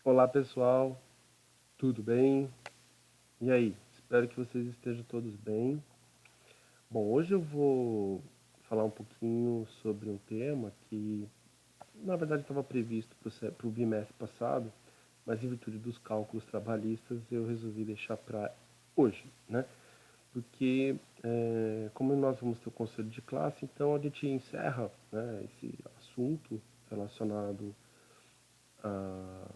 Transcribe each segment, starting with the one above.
Olá pessoal, tudo bem? E aí? Espero que vocês estejam todos bem. Bom, hoje eu vou falar um pouquinho sobre um tema que, na verdade, estava previsto para o bimestre passado, mas em virtude dos cálculos trabalhistas eu resolvi deixar para hoje, né? Porque, como nós vamos ter o conselho de classe, então a gente encerra, né, esse assunto relacionado a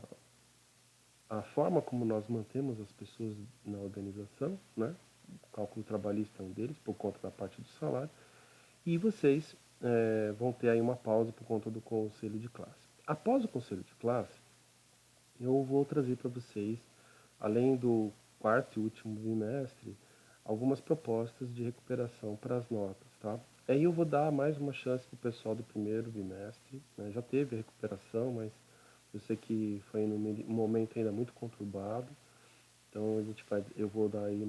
a forma como nós mantemos as pessoas na organização, né? O cálculo trabalhista é um deles, por conta da parte do salário. E vocês vão ter aí uma pausa por conta do conselho de classe. Após o conselho de classe, eu vou trazer para vocês, além do quarto e último bimestre, algumas propostas de recuperação para as notas, tá? Aí eu vou dar mais uma chance para o pessoal do primeiro bimestre, né? Já teve a recuperação, mas eu sei que foi um momento ainda muito conturbado, então eu vou dar aí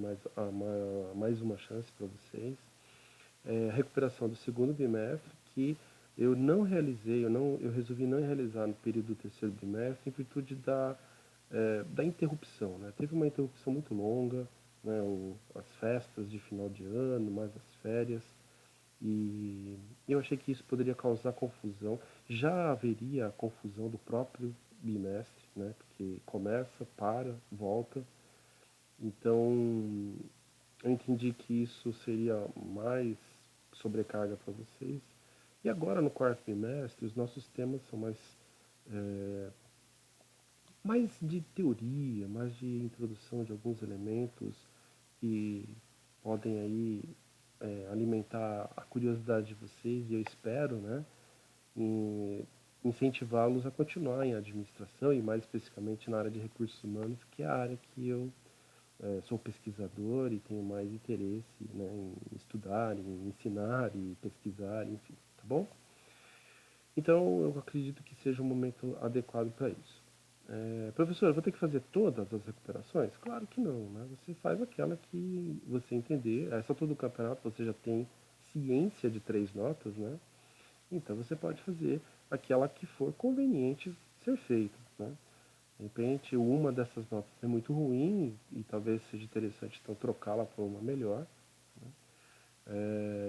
mais uma chance para vocês. A recuperação do segundo bimestre, que eu não realizei, eu resolvi não realizar no período do terceiro bimestre em virtude da interrupção, né? Teve uma interrupção muito longa, né? As festas de final de ano, mais as férias, e eu achei que isso poderia causar confusão. Já haveria a confusão do próprio bimestre, né? Porque começa, para, volta. Então, eu entendi que isso seria mais sobrecarga para vocês. E agora, no quarto bimestre, os nossos temas são mais de teoria, mais de introdução de alguns elementos que podem aí alimentar a curiosidade de vocês, e eu espero, né, em incentivá-los a continuar em administração e mais especificamente na área de recursos humanos, que é a área que eu sou pesquisador e tenho mais interesse, né, em estudar, em ensinar e pesquisar, enfim, tá bom? Então eu acredito que seja um momento adequado para isso. Professor, eu vou ter que fazer todas as recuperações? Claro que não, né? Você faz aquela que você entender. Essa altura do campeonato você já tem ciência de 3 notas, né? Então você pode fazer aquela que for conveniente ser feita, né? De repente, uma dessas notas é muito ruim e talvez seja interessante então trocá-la por uma melhor.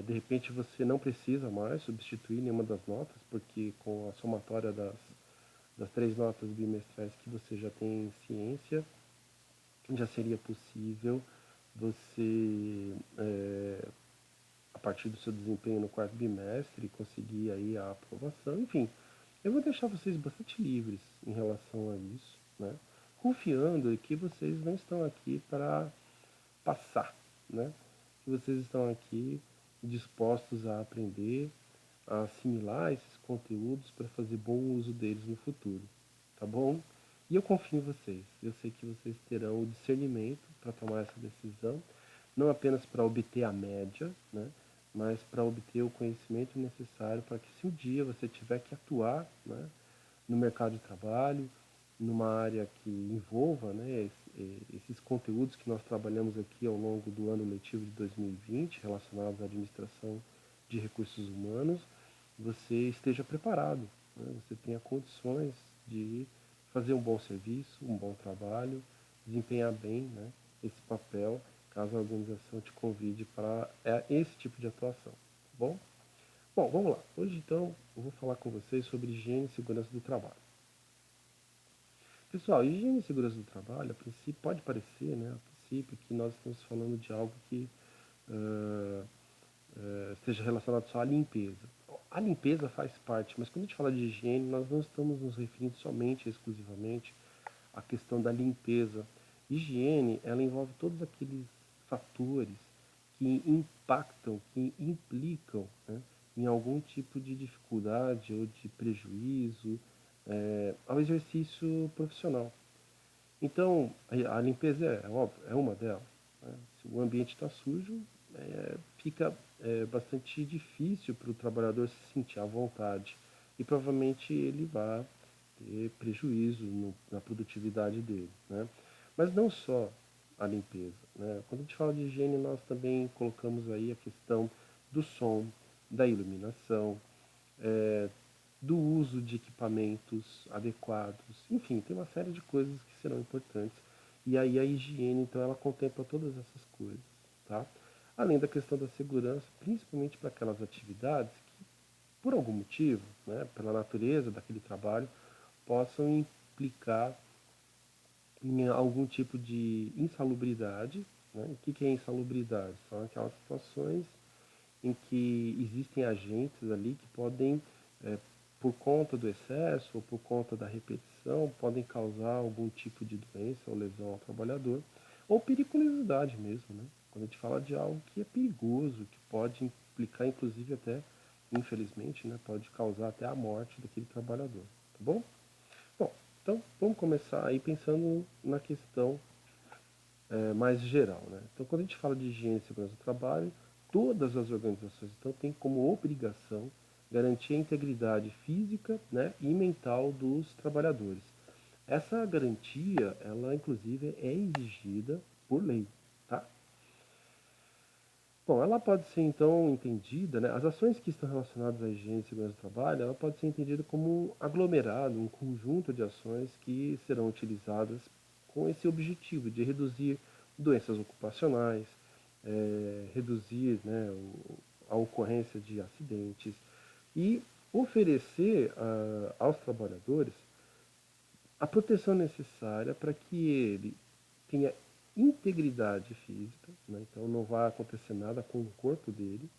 De repente, você não precisa mais substituir nenhuma das notas, porque com a somatória das 3 notas bimestrais que você já tem em ciência, já seria possível você, a partir do seu desempenho no quarto bimestre, conseguir aí a aprovação. Enfim, eu vou deixar vocês bastante livres em relação a isso, né? Confiando que vocês não estão aqui para passar, né? Que vocês estão aqui dispostos a aprender, a assimilar esses conteúdos para fazer bom uso deles no futuro, tá bom? E eu confio em vocês. Eu sei que vocês terão o discernimento para tomar essa decisão, não apenas para obter a média, né? Mas para obter o conhecimento necessário para que se um dia você tiver que atuar, né, no mercado de trabalho, numa área que envolva, né, esses conteúdos que nós trabalhamos aqui ao longo do ano letivo de 2020, relacionados à administração de recursos humanos, você esteja preparado, né, você tenha condições de fazer um bom serviço, um bom trabalho, desempenhar bem, né, esse papel, caso a organização te convide para esse tipo de atuação, tá bom? Bom, vamos lá. Hoje então eu vou falar com vocês sobre higiene e segurança do trabalho. Pessoal, higiene e segurança do trabalho, a princípio, pode parecer, né, a princípio, que nós estamos falando de algo que uh, esteja relacionado só à limpeza. A limpeza faz parte, mas quando a gente fala de higiene, nós não estamos nos referindo somente, exclusivamente, à questão da limpeza. Higiene, ela envolve todos aqueles fatores que impactam, que implicam, né, em algum tipo de dificuldade ou de prejuízo ao exercício profissional. Então, a limpeza é óbvio, é uma delas. Né? Se o ambiente está sujo, fica bastante difícil para o trabalhador se sentir à vontade e provavelmente ele vai ter prejuízo na produtividade dele. Né? Mas não só a limpeza. Né? Quando a gente fala de higiene, nós também colocamos aí a questão do som, da iluminação, do uso de equipamentos adequados, enfim, tem uma série de coisas que serão importantes. E aí a higiene, então, ela contempla todas essas coisas, tá? Além da questão da segurança, principalmente para aquelas atividades que, por algum motivo, né, pela natureza daquele trabalho, possam implicar em algum tipo de insalubridade. Né? O que é insalubridade? São aquelas situações em que existem agentes ali que podem, por conta do excesso ou por conta da repetição, podem causar algum tipo de doença ou lesão ao trabalhador, ou periculosidade mesmo, né? Quando a gente fala de algo que é perigoso, que pode implicar inclusive até, infelizmente, né, pode causar até a morte daquele trabalhador, tá bom? Bom, então vamos começar aí pensando na questão mais geral, né? Então, quando a gente fala de higiene e segurança do trabalho, todas as organizações então têm como obrigação garantir a integridade física, né, e mental dos trabalhadores. Essa garantia, ela inclusive é exigida por lei, tá? Bom, ela pode ser então entendida, né, as ações que estão relacionadas à higiene e segurança do trabalho, ela pode ser entendida como um aglomerado, um conjunto de ações que serão utilizadas com esse objetivo de reduzir doenças ocupacionais, reduzir, né, a ocorrência de acidentes e oferecer aos trabalhadores a proteção necessária para que ele tenha integridade física, né? Então não vai acontecer nada com o corpo dele,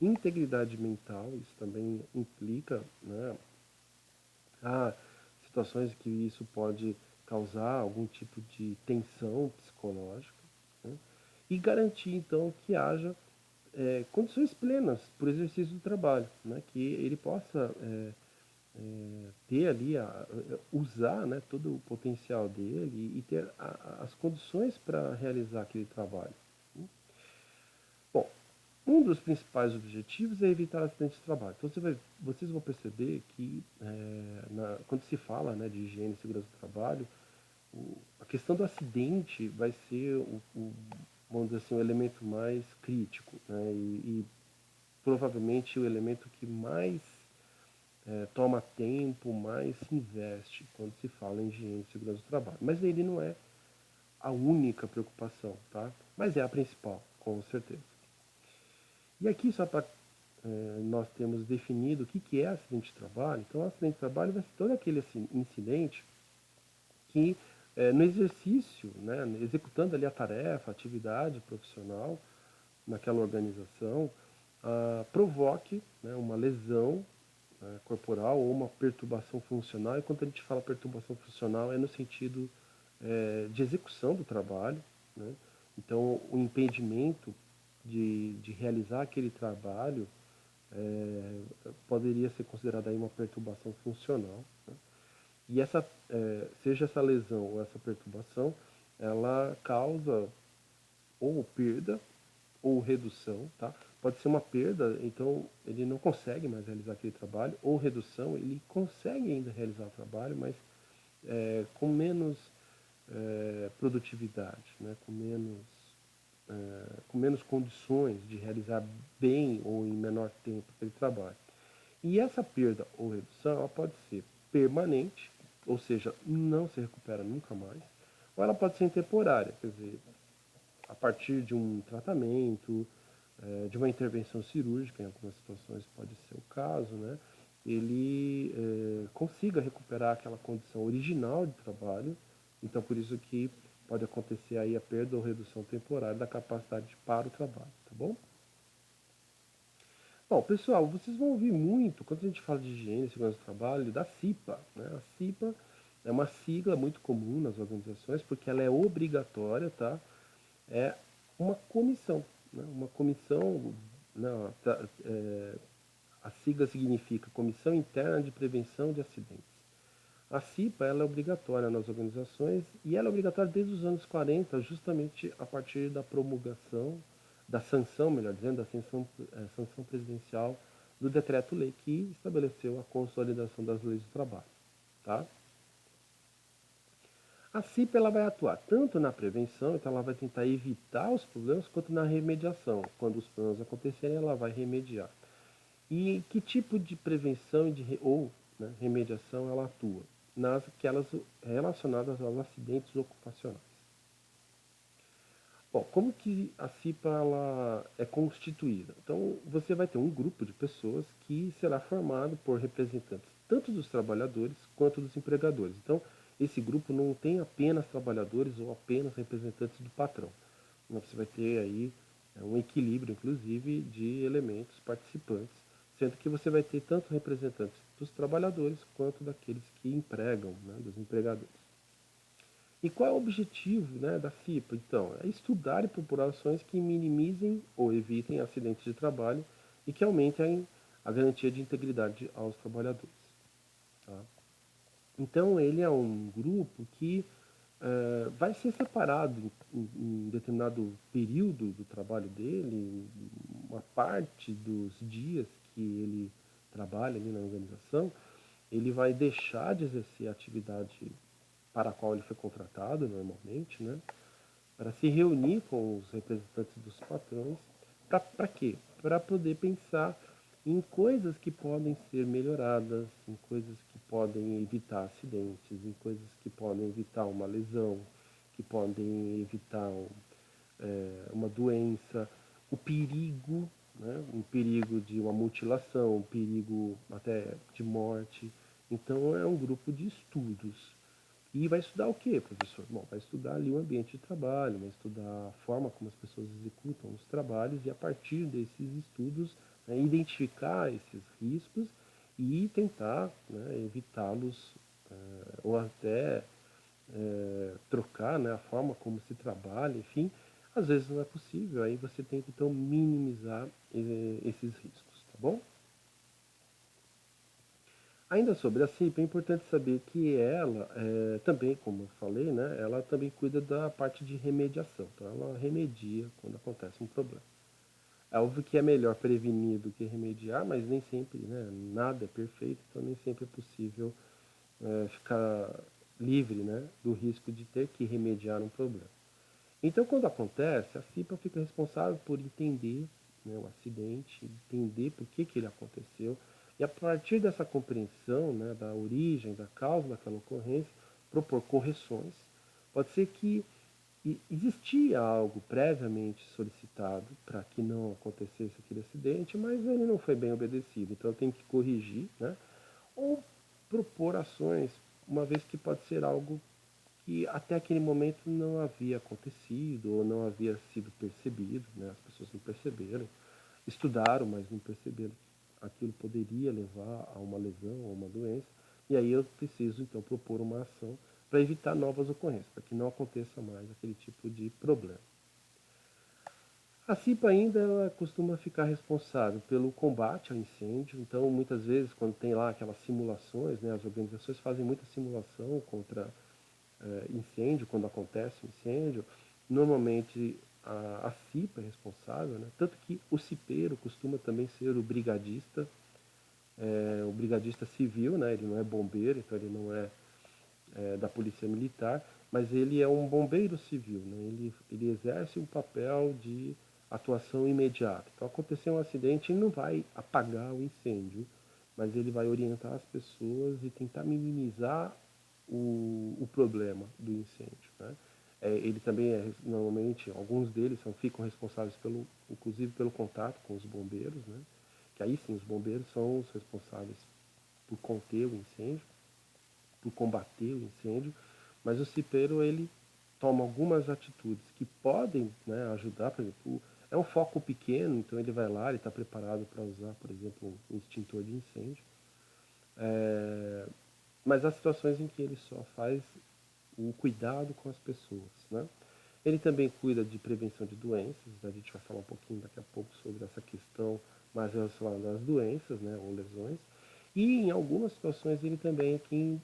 integridade mental, isso também implica, né, há situações que isso pode causar algum tipo de tensão psicológica, né? E garantir então que haja condições plenas para o exercício do trabalho, né? Que ele possa ter ali, usar, né, todo o potencial dele e ter as condições para realizar aquele trabalho. Bom, um dos principais objetivos é evitar acidentes de trabalho. Então vocês vão perceber que quando se fala, né, de higiene e segurança do trabalho, a questão do acidente vai ser vamos dizer assim, o elemento mais crítico, né, e provavelmente o elemento que mais toma tempo, mais se investe quando se fala em higiene e segurança do trabalho. Mas ele não é a única preocupação, tá? Mas é a principal, com certeza. E aqui, só para nós temos definido o que é acidente de trabalho. Então, acidente de trabalho vai ser todo aquele assim, incidente que, no exercício, né, executando ali a tarefa, a atividade profissional naquela organização, provoque, né, uma lesão, né, corporal ou uma perturbação funcional. E quando a gente fala perturbação funcional, é no sentido de execução do trabalho, né? Então, o impedimento de realizar aquele trabalho poderia ser considerada aí uma perturbação funcional, né? E seja essa lesão ou essa perturbação, ela causa ou perda ou redução, tá? Pode ser uma perda, então ele não consegue mais realizar aquele trabalho, ou redução, ele consegue ainda realizar o trabalho, mas com menos produtividade, né? Com menos condições de realizar bem ou em menor tempo aquele trabalho. E essa perda ou redução, ela pode ser permanente, ou seja, não se recupera nunca mais, ou ela pode ser temporária, quer dizer, a partir de um tratamento, de uma intervenção cirúrgica, em algumas situações pode ser o caso, né? Ele consiga recuperar aquela condição original de trabalho. Então, por isso que pode acontecer aí a perda ou redução temporária da capacidade para o trabalho, tá bom? Bom, pessoal, vocês vão ouvir muito, quando a gente fala de higiene e segurança do trabalho, da CIPA, né? A CIPA é uma sigla muito comum nas organizações, porque ela é obrigatória, tá? É uma comissão, né? Uma comissão, não, a sigla significa Comissão Interna de Prevenção de Acidentes. A CIPA ela é obrigatória nas organizações e ela é obrigatória desde os anos 40, justamente a partir da promulgação, da sanção, melhor dizendo, da sanção presidencial do decreto-lei que estabeleceu a consolidação das leis do trabalho. Tá? A CIPA ela vai atuar tanto na prevenção, então ela vai tentar evitar os problemas, quanto na remediação. Quando os problemas acontecerem, ela vai remediar. E que tipo de prevenção ou né, remediação, ela atua? Aquelas relacionadas aos acidentes ocupacionais. Bom, como que a CIPA ela é constituída? Então, você vai ter um grupo de pessoas que será formado por representantes tanto dos trabalhadores quanto dos empregadores. Então, esse grupo não tem apenas trabalhadores ou apenas representantes do patrão. Você vai ter aí um equilíbrio, inclusive, de elementos participantes, sendo que você vai ter tanto representantes dos trabalhadores quanto daqueles que empregam, né, dos empregadores. E qual é o objetivo, né, da CIPA? Então, é estudar populações que minimizem ou evitem acidentes de trabalho e que aumentem a garantia de integridade aos trabalhadores. Tá? Então, ele é um grupo que vai ser separado em determinado período do trabalho dele, uma parte dos dias que ele trabalha ali na organização, ele vai deixar de exercer a atividade para a qual ele foi contratado normalmente, né, para se reunir com os representantes dos patrões. Para quê? Para poder pensar em coisas que podem ser melhoradas, em coisas que podem evitar acidentes, em coisas que podem evitar uma lesão, que podem evitar uma doença, o perigo, né? Um perigo de uma mutilação, um perigo até de morte. Então é um grupo de estudos. E vai estudar o quê, professor? Bom, vai estudar ali o ambiente de trabalho, vai estudar a forma como as pessoas executam os trabalhos e a partir desses estudos, né, identificar esses riscos e tentar, né, evitá-los ou até trocar, né, a forma como se trabalha, enfim. Às vezes não é possível, aí você tem que então minimizar esses riscos, tá bom? Ainda sobre a CIP, é importante saber que ela, também, como eu falei, né, ela também cuida da parte de remediação. Então, ela remedia quando acontece um problema. É óbvio que é melhor prevenir do que remediar, mas nem sempre, né, nada é perfeito, então nem sempre é possível ficar livre, né, do risco de ter que remediar um problema. Então, quando acontece, a CIPA fica responsável por entender, né, o acidente, entender por que ele aconteceu, e a partir dessa compreensão, né, da origem, da causa daquela ocorrência, propor correções. Pode ser que existia algo previamente solicitado para que não acontecesse aquele acidente, mas ele não foi bem obedecido, então tem que corrigir, né, ou propor ações, uma vez que pode ser algo que até aquele momento não havia acontecido ou não havia sido percebido, né? As pessoas não perceberam, estudaram, mas não perceberam que aquilo poderia levar a uma lesão ou uma doença, e aí eu preciso então propor uma ação para evitar novas ocorrências, para que não aconteça mais aquele tipo de problema. A CIPA ainda ela costuma ficar responsável pelo combate ao incêndio, então muitas vezes quando tem lá aquelas simulações, né, as organizações fazem muita simulação contra incêndio, quando acontece um incêndio, normalmente a CIPA é responsável, né? Tanto que o cipeiro costuma também ser o brigadista civil, né? Ele não é bombeiro, então ele não é da polícia militar, mas ele é um bombeiro civil, né? Ele exerce um papel de atuação imediata. Então aconteceu um acidente, ele não vai apagar o incêndio, mas ele vai orientar as pessoas e tentar minimizar o problema do incêndio. Né? Ele também normalmente, alguns deles ficam responsáveis inclusive pelo contato com os bombeiros, né? Que aí sim, os bombeiros são os responsáveis por conter o incêndio, por combater o incêndio, mas o cipeiro ele toma algumas atitudes que podem, né, ajudar, por exemplo, é um foco pequeno, então ele vai lá, ele está preparado para usar, por exemplo, um extintor de incêndio, mas há situações em que ele só faz o cuidado com as pessoas, né? Ele também cuida de prevenção de doenças, a gente vai falar um pouquinho daqui a pouco sobre essa questão mais relacionada às doenças, né, ou lesões. E em algumas situações ele também é quem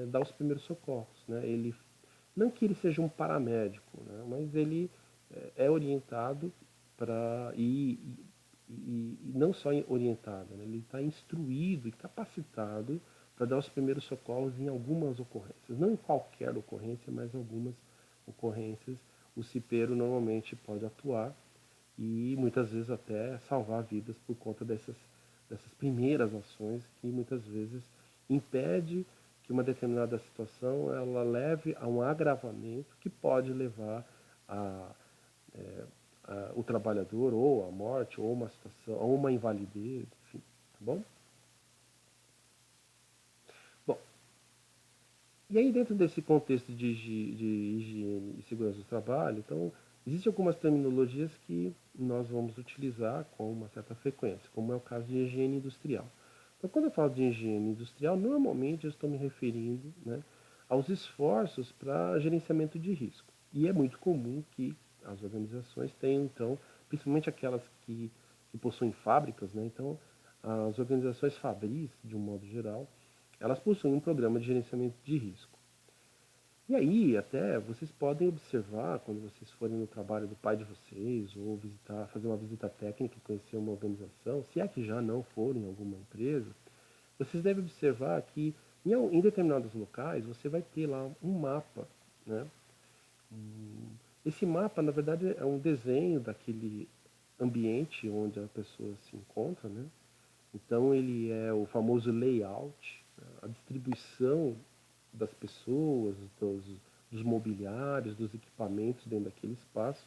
dá os primeiros socorros, né? Ele, não que ele seja um paramédico, né, mas ele é orientado para e não só orientado, né, ele está instruído e capacitado para dar os primeiros socorros em algumas ocorrências, não em qualquer ocorrência, mas algumas ocorrências o cipeiro normalmente pode atuar e muitas vezes até salvar vidas por conta dessas primeiras ações que muitas vezes impede que uma determinada situação ela leve a um agravamento que pode levar a, o trabalhador ou à morte, ou uma situação, ou uma invalidez, enfim, tá bom? Bom, e aí dentro desse contexto de higiene e segurança do trabalho, então, existem algumas terminologias que nós vamos utilizar com uma certa frequência, como é o caso de higiene industrial. Então, quando eu falo de higiene industrial, normalmente eu estou me referindo, né, aos esforços para gerenciamento de risco. E é muito comum que as organizações tenham, então, principalmente aquelas que possuem fábricas, né, então, as organizações fabris, de um modo geral, elas possuem um programa de gerenciamento de risco. E aí, até vocês podem observar, quando vocês forem no trabalho do pai de vocês, ou visitar, fazer uma visita técnica e conhecer uma organização, se é que já não forem em alguma empresa, vocês devem observar que em determinados locais você vai ter lá um mapa, né? Esse mapa, na verdade, é um desenho daquele ambiente onde a pessoa se encontra, né? Então ele é o famoso layout, né? A distribuição das pessoas, dos mobiliários, dos equipamentos dentro daquele espaço.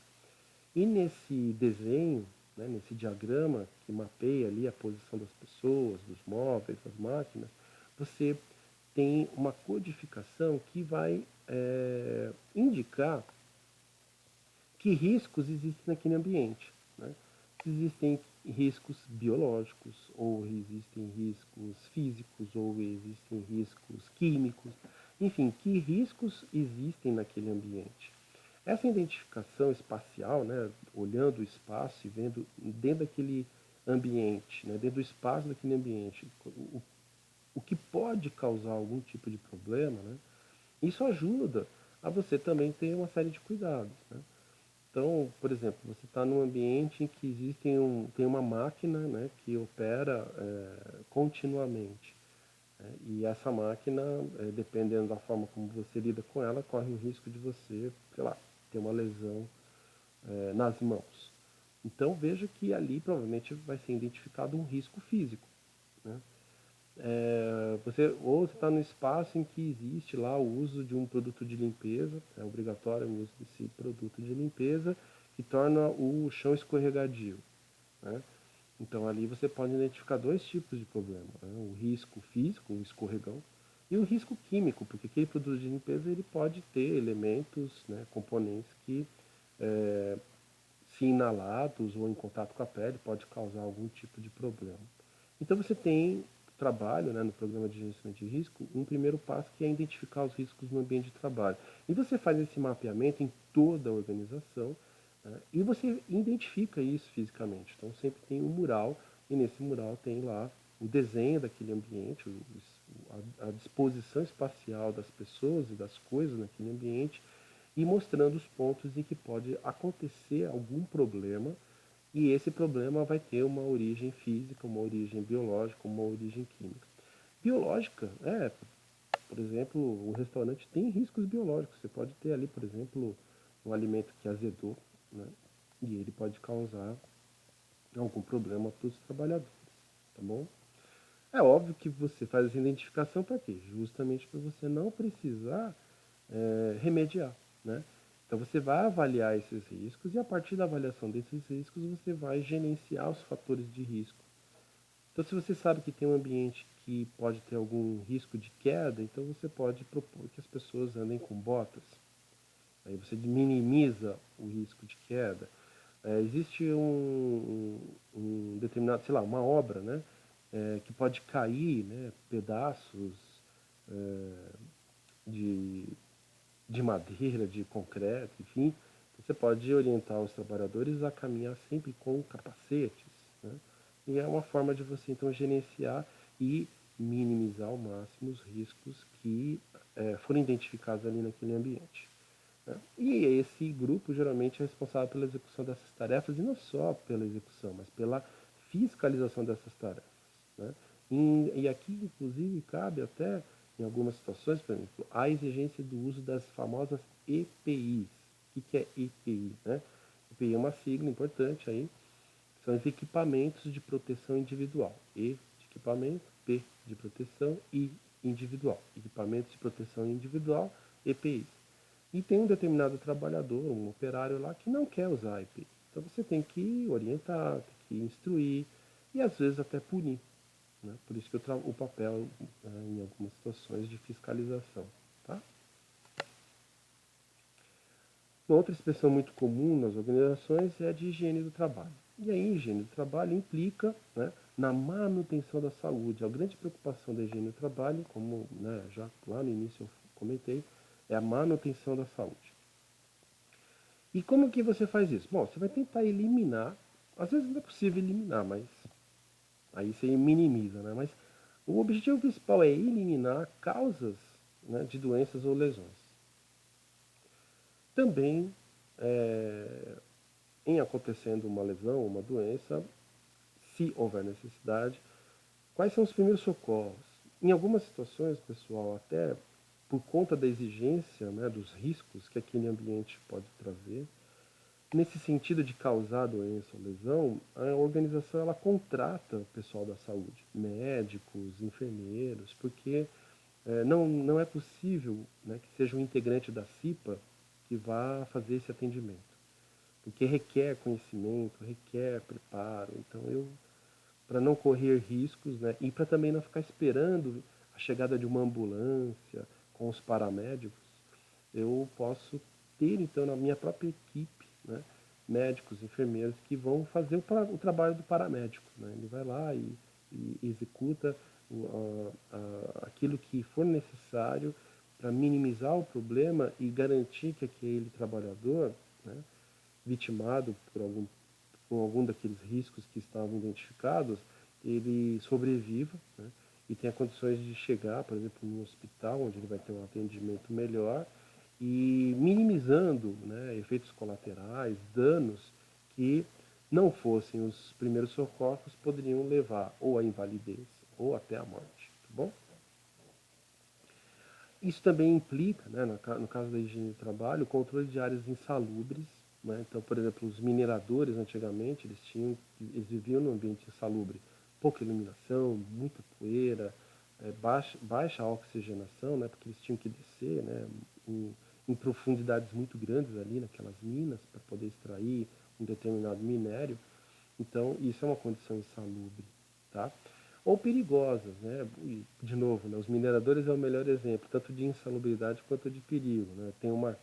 E nesse desenho, né, nesse diagrama que mapeia ali a posição das pessoas, dos móveis, das máquinas, você tem uma codificação que vai indicar que riscos existem naquele ambiente. Né? Se existem riscos biológicos, ou existem riscos físicos, ou existem riscos químicos, enfim, que riscos existem naquele ambiente. Essa identificação espacial, né, olhando o espaço e vendo dentro daquele ambiente, né, dentro do espaço daquele ambiente, o que pode causar algum tipo de problema, né, isso ajuda a você também ter uma série de cuidados. Né? Então, por exemplo, você está num ambiente em que tem uma máquina, né, que opera continuamente. Né? E essa máquina, dependendo da forma como você lida com ela, corre o risco de você, sei lá, ter uma lesão nas mãos. Então veja que ali provavelmente vai ser identificado um risco físico. Né? Ou você está no espaço em que existe lá o uso de um produto de limpeza, é obrigatório o uso desse produto de limpeza, que torna o chão escorregadio. Né? Então ali você pode identificar dois tipos de problema, né? O risco físico, o escorregão, e o risco químico, porque aquele produto de limpeza ele pode ter elementos, né, componentes que, se inalados ou em contato com a pele, pode causar algum tipo de problema. Então você tem trabalho, né, no programa de gerenciamento de risco, um primeiro passo que é identificar os riscos no ambiente de trabalho. E você faz esse mapeamento em toda a organização, né, e você identifica isso fisicamente. Então sempre tem um mural e nesse mural tem lá o desenho daquele ambiente, a disposição espacial das pessoas e das coisas naquele ambiente e mostrando os pontos em que pode acontecer algum problema e esse problema vai ter uma origem física, uma origem biológica, uma origem química. Biológica, por exemplo, o restaurante tem riscos biológicos. Você pode ter ali, por exemplo, um alimento que azedou, né? E ele pode causar algum problema para os trabalhadores, tá bom? É óbvio que você faz essa identificação para quê? Justamente para você não precisar remediar, né? Então você vai avaliar esses riscos e a partir da avaliação desses riscos você vai gerenciar os fatores de risco. Então se você sabe que tem um ambiente que pode ter algum risco de queda, então você pode propor que as pessoas andem com botas. Aí você minimiza o risco de queda. Existe um determinado, sei lá, uma obra, né? Que pode cair, né, pedaços de de madeira, de concreto, enfim, você pode orientar os trabalhadores a caminhar sempre com capacetes. Né? E é uma forma de você então gerenciar e minimizar ao máximo os riscos que forem identificados ali naquele ambiente. Né? E esse grupo geralmente é responsável pela execução dessas tarefas, e não só pela execução, mas pela fiscalização dessas tarefas. Né? E aqui, inclusive, cabe até, em algumas situações, por exemplo, a exigência do uso das famosas EPIs. O que é EPI? Né? EPI é uma sigla importante aí, são os equipamentos de proteção individual. E de equipamento, P de proteção, I individual, equipamentos de proteção individual, EPIs. E tem um determinado trabalhador, um operário lá, que não quer usar EPI. Então você tem que orientar, tem que instruir e às vezes até punir. Né? Por isso que o papel em algumas situações de fiscalização. Tá? Uma outra expressão muito comum nas organizações é a de higiene do trabalho. E aí, higiene do trabalho implica, né, na manutenção da saúde. A grande preocupação da higiene do trabalho, como, né, já lá no início eu comentei, é a manutenção da saúde. E como que você faz isso? Bom, você vai tentar eliminar, às vezes não é possível eliminar, mas aí você minimiza, né? Mas o objetivo principal é eliminar causas, né, de doenças ou lesões. Também, em acontecendo uma lesão, uma doença, se houver necessidade, quais são os primeiros socorros? Em algumas situações, pessoal, até por conta da exigência, né, dos riscos que aquele ambiente pode trazer, nesse sentido de causar doença ou lesão, a organização ela contrata o pessoal da saúde, médicos, enfermeiros, porque não é possível, né, que seja um integrante da CIPA que vá fazer esse atendimento, porque requer conhecimento, requer preparo. Então para não correr riscos, né, e para também não ficar esperando a chegada de uma ambulância com os paramédicos, eu posso ter então na minha própria equipe, né, médicos, enfermeiros que vão fazer o trabalho do paramédico. Né? Ele vai lá e executa aquilo que for necessário para minimizar o problema e garantir que aquele trabalhador, né, vitimado por algum daqueles riscos que estavam identificados, ele sobreviva, né, e tenha condições de chegar, por exemplo, no hospital, onde ele vai ter um atendimento melhor e minimizando, né, efeitos colaterais, danos que não fossem os primeiros socorros poderiam levar ou à invalidez ou até à morte, tá bom? Isso também implica, né, no caso da higiene do trabalho, o controle de áreas insalubres. Né? Então, por exemplo, os mineradores antigamente eles viviam num ambiente insalubre, pouca iluminação, muita poeira, baixa oxigenação, né, porque eles tinham que descer, né, em profundidades muito grandes ali naquelas minas para poder extrair um determinado minério. Então, isso é uma condição insalubre, tá? Ou perigosas, né? E, de novo, né, os mineradores é o melhor exemplo, tanto de insalubridade quanto de perigo, né? Tem uma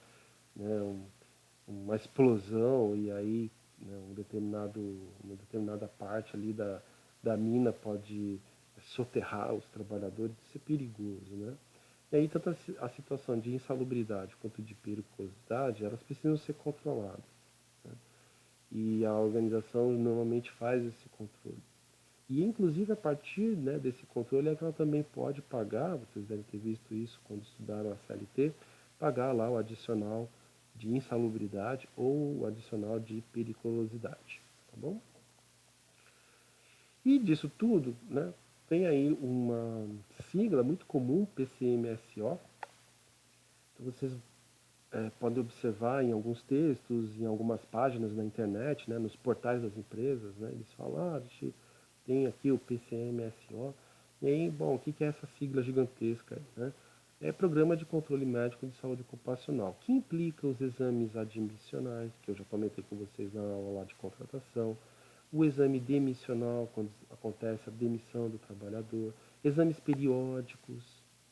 explosão e aí, né, uma determinada parte ali da mina pode soterrar os trabalhadores, isso é perigoso, né? E aí, tanto a situação de insalubridade quanto de periculosidade, elas precisam ser controladas. Né? E a organização normalmente faz esse controle. E, inclusive, a partir, né, desse controle é que ela também pode pagar, vocês devem ter visto isso quando estudaram a CLT, pagar lá o adicional de insalubridade ou o adicional de periculosidade, tá bom? E disso tudo, né, tem aí uma sigla muito comum, PCMSO. Então vocês podem observar em alguns textos, em algumas páginas na internet, né, nos portais das empresas, né, eles falam, a gente tem aqui o PCMSO. E aí, bom, o que é essa sigla gigantesca? Né? É Programa de Controle Médico de Saúde Ocupacional, que implica os exames admissionais, que eu já comentei com vocês na aula de contratação, o exame demissional, quando acontece a demissão do trabalhador, exames periódicos,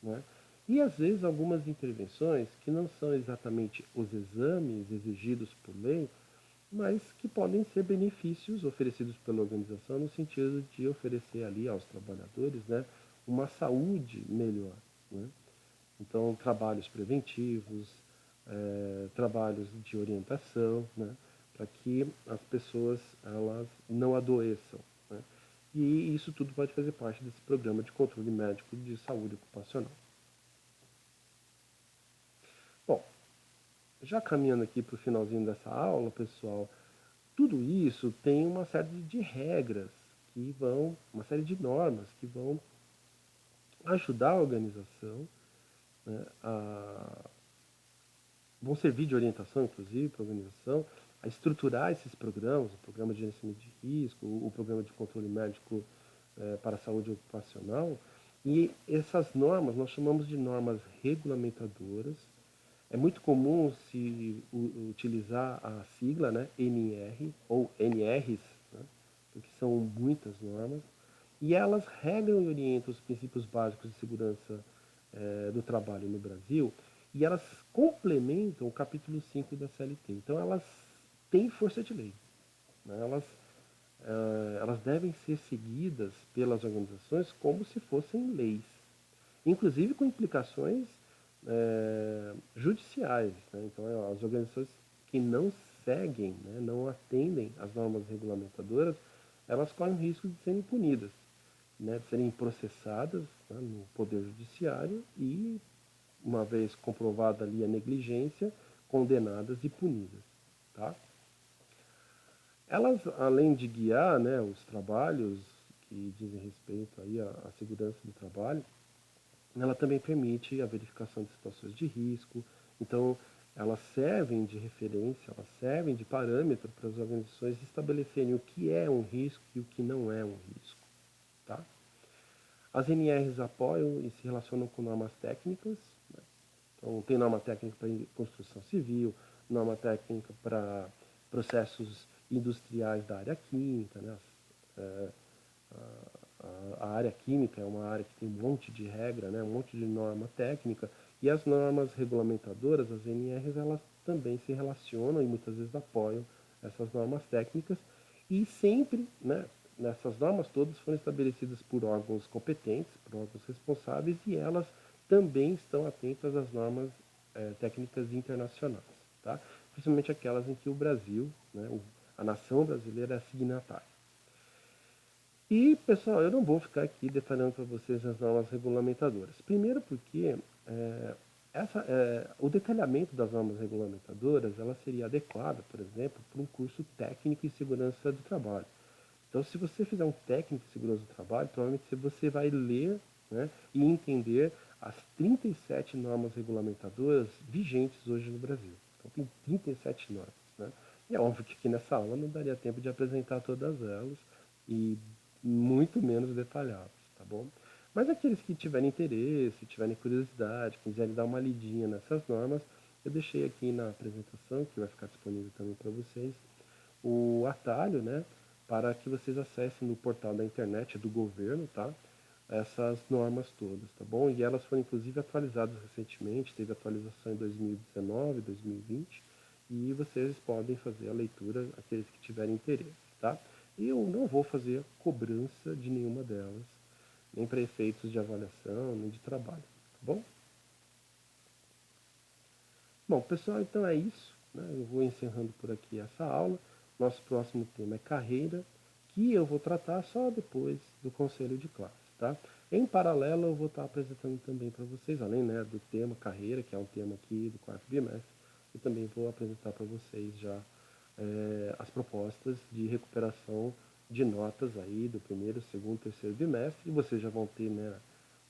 né? E às vezes algumas intervenções que não são exatamente os exames exigidos por lei, mas que podem ser benefícios oferecidos pela organização no sentido de oferecer ali aos trabalhadores, né, uma saúde melhor. Né? Então, trabalhos preventivos, trabalhos de orientação, né, para que as pessoas elas não adoeçam. Né? E isso tudo pode fazer parte desse programa de controle médico de saúde ocupacional. Bom, já caminhando aqui para o finalzinho dessa aula, pessoal, tudo isso tem uma série de regras uma série de normas que vão ajudar a organização, né, vão servir de orientação, inclusive, para a organização, a estruturar esses programas, o programa de gerenciamento de risco, o programa de controle médico para a saúde ocupacional, E essas normas nós chamamos de normas regulamentadoras. É muito comum se utilizar a sigla, né, NR ou NRs, né, porque são muitas normas, e elas regram e orientam os princípios básicos de segurança do trabalho no Brasil, e elas complementam o capítulo 5 da CLT. Então elas têm força de lei, né? Elas devem ser seguidas pelas organizações como se fossem leis, inclusive com implicações judiciais. Né? Então, as organizações que não seguem, né, não atendem às normas regulamentadoras, elas correm o risco de serem punidas, né, de serem processadas, né, no Poder Judiciário e, uma vez comprovada ali a negligência, condenadas e punidas. Tá? Elas, além de guiar, né, os trabalhos que dizem respeito aí à segurança do trabalho, ela também permite a verificação de situações de risco. Então, elas servem de referência, elas servem de parâmetro para as organizações estabelecerem o que é um risco e o que não é um risco. Tá? As NRs apoiam e se relacionam com normas técnicas. Né? Então, tem norma técnica para construção civil, norma técnica para processos industriais da área química. Né? É, a área química é uma área que tem um monte de regra, né? Um monte de norma técnica, e as normas regulamentadoras, as NRs, elas também se relacionam e muitas vezes apoiam essas normas técnicas, e sempre, né, nessas normas todas foram estabelecidas por órgãos competentes, por órgãos responsáveis, e elas também estão atentas às normas técnicas internacionais, tá? Principalmente aquelas em que o Brasil, né, a nação brasileira é signatária. E, pessoal, eu não vou ficar aqui detalhando para vocês as normas regulamentadoras. Primeiro porque o detalhamento das normas regulamentadoras ela seria adequada, por exemplo, para um curso técnico em segurança do trabalho. Então, se você fizer um técnico em segurança do trabalho, provavelmente você vai ler, né, e entender as 37 normas regulamentadoras vigentes hoje no Brasil. Então, tem 37 normas. Né? E é óbvio que aqui nessa aula não daria tempo de apresentar todas elas e muito menos detalhadas, tá bom? Mas aqueles que tiverem interesse, tiverem curiosidade, quiserem dar uma lidinha nessas normas, eu deixei aqui na apresentação, que vai ficar disponível também para vocês, o atalho, né, para que vocês acessem no portal da internet do governo, tá? Essas normas todas, tá bom? E elas foram inclusive atualizadas recentemente, teve atualização em 2019, 2020, e vocês podem fazer a leitura, aqueles que tiverem interesse, tá? E eu não vou fazer cobrança de nenhuma delas, nem para efeitos de avaliação, nem de trabalho, tá bom? Bom, pessoal, então é isso, né? Eu vou encerrando por aqui essa aula. Nosso próximo tema é carreira, que eu vou tratar só depois do conselho de classe, tá? Em paralelo, eu vou estar apresentando também para vocês, além, né, do tema carreira, que é um tema aqui do quarto bimestre, eu também vou apresentar para vocês já as propostas de recuperação de notas aí do primeiro, segundo, terceiro bimestre, e vocês já vão ter, né,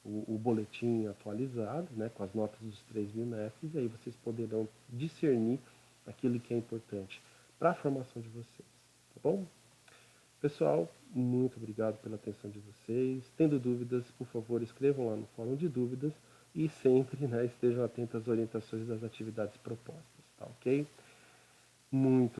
o boletim atualizado, né, com as notas dos 3 bimestres, e aí vocês poderão discernir aquilo que é importante para a formação de vocês, tá bom? Pessoal, muito obrigado pela atenção de vocês. Tendo dúvidas, por favor, escrevam lá no fórum de dúvidas e sempre, né, estejam atentos às orientações das atividades propostas, tá ok? Muito